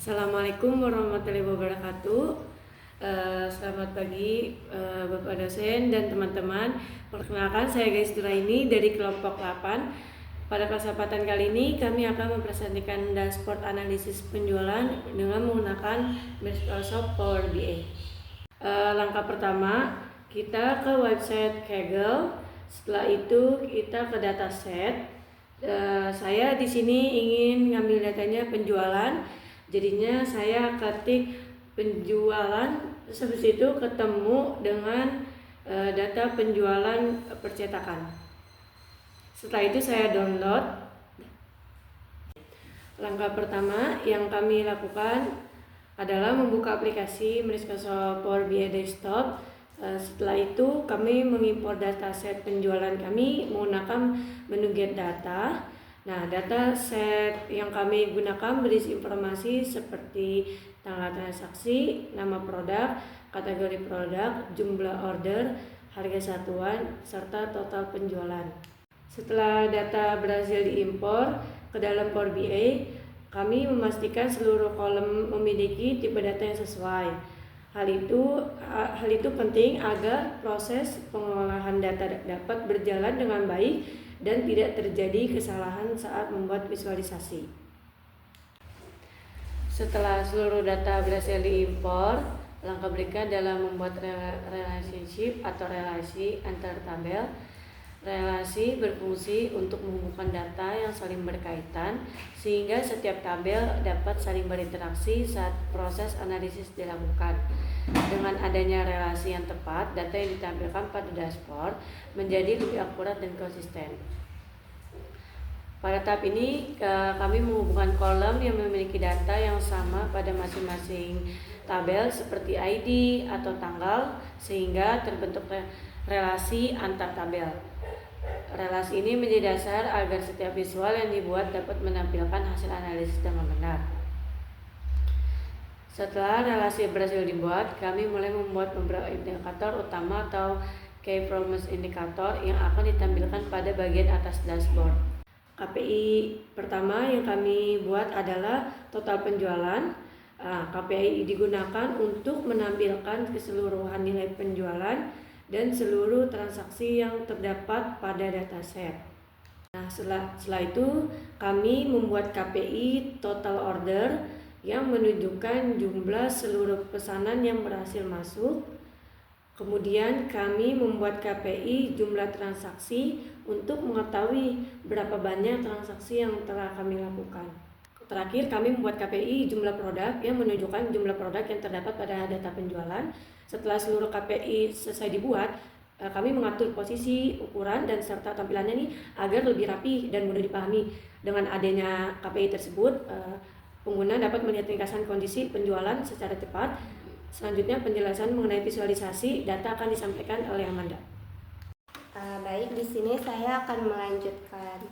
Assalamualaikum warahmatullahi wabarakatuh. Selamat pagi Bapak dosen dan teman-teman. Perkenalkan, saya Gais Duraini dari kelompok 8. Pada kesempatan kali ini kami akan mempresentasikan dashboard analisis penjualan dengan menggunakan Microsoft Power BI. Langkah pertama, kita ke website Kaggle. Setelah itu kita ke dataset. Saya di sini ingin ngambil datanya penjualan. Jadinya saya ketik penjualan, terus habis itu ketemu dengan data penjualan percetakan. Setelah itu saya download. Langkah pertama yang kami lakukan adalah membuka aplikasi Microsoft Power BI Desktop. Setelah itu kami mengimpor dataset penjualan kami menggunakan menu Get Data. Nah, data set yang kami gunakan berisi informasi seperti tanggal transaksi, nama produk, kategori produk, jumlah order, harga satuan, serta total penjualan. Setelah data berhasil diimpor ke dalam Power BI, kami memastikan seluruh kolom memiliki tipe data yang sesuai. Hal itu penting agar proses pengolahan data dapat berjalan dengan baik dan tidak terjadi kesalahan saat membuat visualisasi. Setelah seluruh data berhasil diimpor, langkah berikutnya adalah membuat relationship atau relasi antar tabel. Relasi berfungsi untuk menghubungkan data yang saling berkaitan sehingga setiap tabel dapat saling berinteraksi saat proses analisis dilakukan. Dengan adanya relasi yang tepat, data yang ditampilkan pada dashboard menjadi lebih akurat dan konsisten. Pada tahap ini kami menghubungkan kolom yang memiliki data yang sama pada masing-masing tabel seperti ID atau tanggal sehingga terbentuk relasi antar tabel. Relasi ini menjadi dasar agar setiap visual yang dibuat dapat menampilkan hasil analisis dengan benar. Setelah relasi berhasil dibuat, kami mulai membuat beberapa indikator utama atau Key Performance Indicator yang akan ditampilkan pada bagian atas dashboard. KPI pertama yang kami buat adalah total penjualan. KPI digunakan untuk menampilkan keseluruhan nilai penjualan dan seluruh transaksi yang terdapat pada dataset. Nah, setelah itu kami membuat KPI total order yang menunjukkan jumlah seluruh pesanan yang berhasil masuk. Kemudian kami membuat KPI jumlah transaksi untuk mengetahui berapa banyak transaksi yang telah kami lakukan. Terakhir, kami membuat KPI jumlah produk yang menunjukkan jumlah produk yang terdapat pada data penjualan. Setelah seluruh KPI selesai dibuat, kami mengatur posisi, ukuran, dan serta tampilannya nih agar lebih rapi dan mudah dipahami. Dengan adanya KPI tersebut, pengguna dapat melihat ringkasan kondisi penjualan secara cepat. Selanjutnya, penjelasan mengenai visualisasi data akan disampaikan oleh Amanda. Baik, di sini saya akan melanjutkan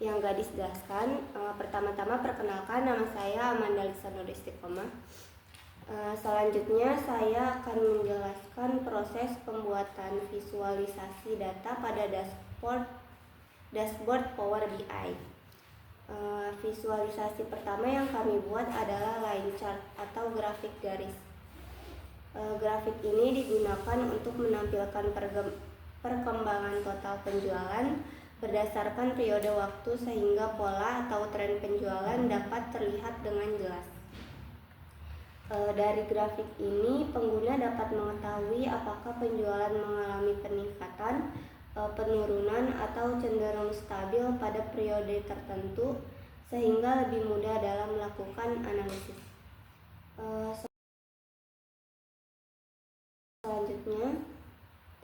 yang gadis jelaskan. Pertama-tama perkenalkan, nama saya Amanda Lisa Nur Istiqomah. Selanjutnya saya akan menjelaskan proses pembuatan visualisasi data pada dashboard Power BI. Visualisasi pertama yang kami buat adalah line chart atau grafik garis. Grafik ini digunakan untuk menampilkan perkembangan total penjualan berdasarkan periode waktu sehingga pola atau tren penjualan dapat terlihat dengan jelas. Dari grafik ini, pengguna dapat mengetahui apakah penjualan mengalami peningkatan, penurunan, atau cenderung stabil pada periode tertentu, sehingga lebih mudah dalam melakukan analisis. Selanjutnya,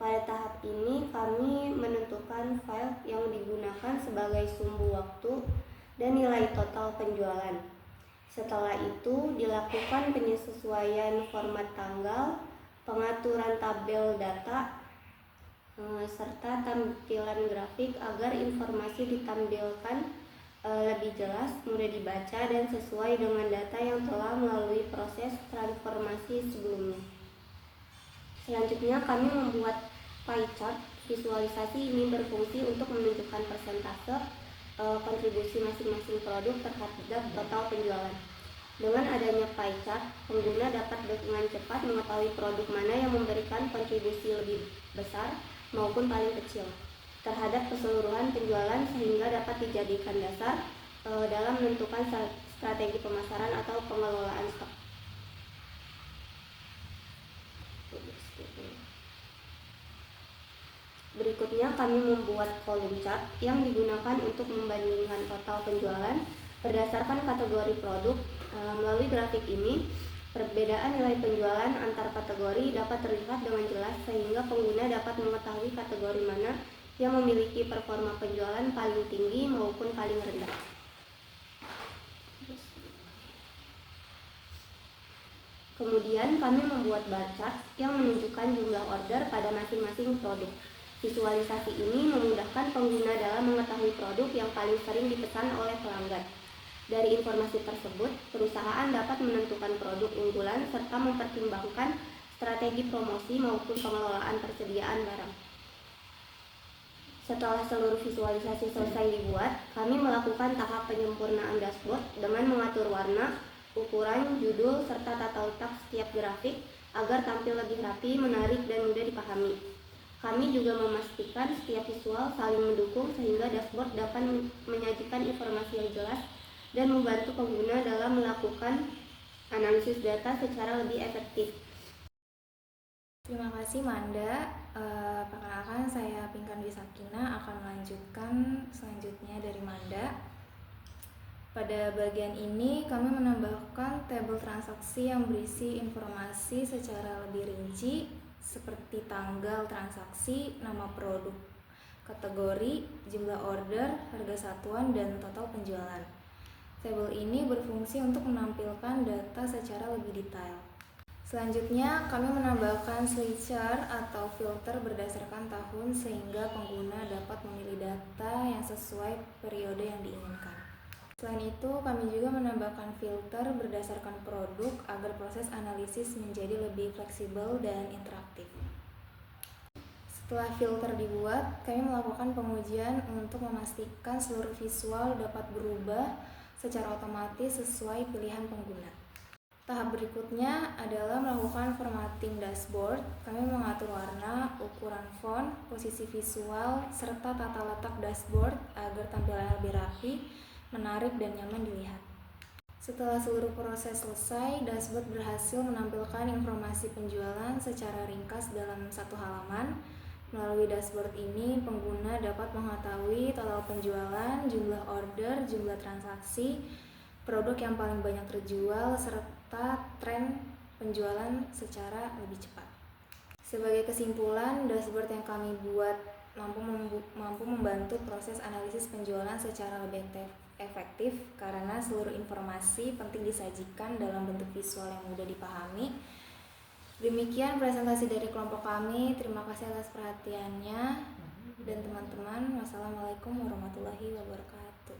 pada tahap ini kami menentukan file yang digunakan sebagai sumbu waktu dan nilai total penjualan. Setelah itu dilakukan penyesuaian format tanggal, pengaturan tabel data, serta tampilan grafik agar informasi ditampilkan lebih jelas, mudah dibaca, dan sesuai dengan data yang telah melalui proses transformasi sebelumnya. Selanjutnya kami membuat pie chart. Visualisasi ini berfungsi untuk menunjukkan persentase kontribusi masing-masing produk terhadap total penjualan. Dengan adanya pie chart, pengguna dapat dengan cepat mengetahui produk mana yang memberikan kontribusi lebih besar maupun paling kecil terhadap keseluruhan penjualan sehingga dapat dijadikan dasar dalam menentukan strategi pemasaran atau pengelolaan stok. Berikutnya kami membuat kolom chart yang digunakan untuk membandingkan total penjualan berdasarkan kategori produk. Melalui grafik ini, perbedaan nilai penjualan antar kategori dapat terlihat dengan jelas sehingga pengguna dapat mengetahui kategori mana yang memiliki performa penjualan paling tinggi maupun paling rendah. Kemudian kami membuat bar chart yang menunjukkan jumlah order pada masing-masing produk. Visualisasi ini memudahkan pengguna dalam mengetahui produk yang paling sering dipesan oleh pelanggan. Dari informasi tersebut, perusahaan dapat menentukan produk unggulan serta mempertimbangkan strategi promosi maupun pengelolaan persediaan barang. Setelah seluruh visualisasi selesai dibuat, kami melakukan tahap penyempurnaan dashboard dengan mengatur warna, ukuran, judul, serta tata letak setiap grafik agar tampil lebih rapi, menarik, dan mudah dipahami. Kami juga memastikan setiap visual saling mendukung sehingga dashboard dapat menyajikan informasi yang jelas dan membantu pengguna dalam melakukan analisis data secara lebih efektif. Terima kasih Manda. Perkenalkan saya Pinkan Dwi Sakina akan melanjutkan selanjutnya dari Manda. Pada bagian ini kami menambahkan tabel transaksi yang berisi informasi secara lebih rinci seperti tanggal transaksi, nama produk, kategori, jumlah order, harga satuan, dan total penjualan. Tabel ini berfungsi untuk menampilkan data secara lebih detail. Selanjutnya, kami menambahkan slicer atau filter berdasarkan tahun sehingga pengguna dapat memilih data yang sesuai periode yang diinginkan. Selain itu, kami juga menambahkan filter berdasarkan produk agar proses analisis menjadi lebih fleksibel dan interaktif. Setelah filter dibuat, kami melakukan pengujian untuk memastikan seluruh visual dapat berubah secara otomatis sesuai pilihan pengguna. Tahap berikutnya adalah melakukan formatting dashboard. Kami mengatur warna, ukuran font, posisi visual, serta tata letak dashboard agar tampilan lebih rapi, menarik, dan nyaman dilihat. Setelah seluruh proses selesai, dashboard berhasil menampilkan informasi penjualan secara ringkas dalam satu halaman. Melalui dashboard ini, pengguna dapat mengetahui total penjualan, jumlah order, jumlah transaksi, produk yang paling banyak terjual, serta tren penjualan secara lebih cepat. Sebagai kesimpulan, dashboard yang kami buat mampu membantu proses analisis penjualan secara lebih efektif karena seluruh informasi penting disajikan dalam bentuk visual yang mudah dipahami. Demikian presentasi dari kelompok kami. Terima kasih atas perhatiannya dan teman-teman. Wassalamualaikum warahmatullahi wabarakatuh.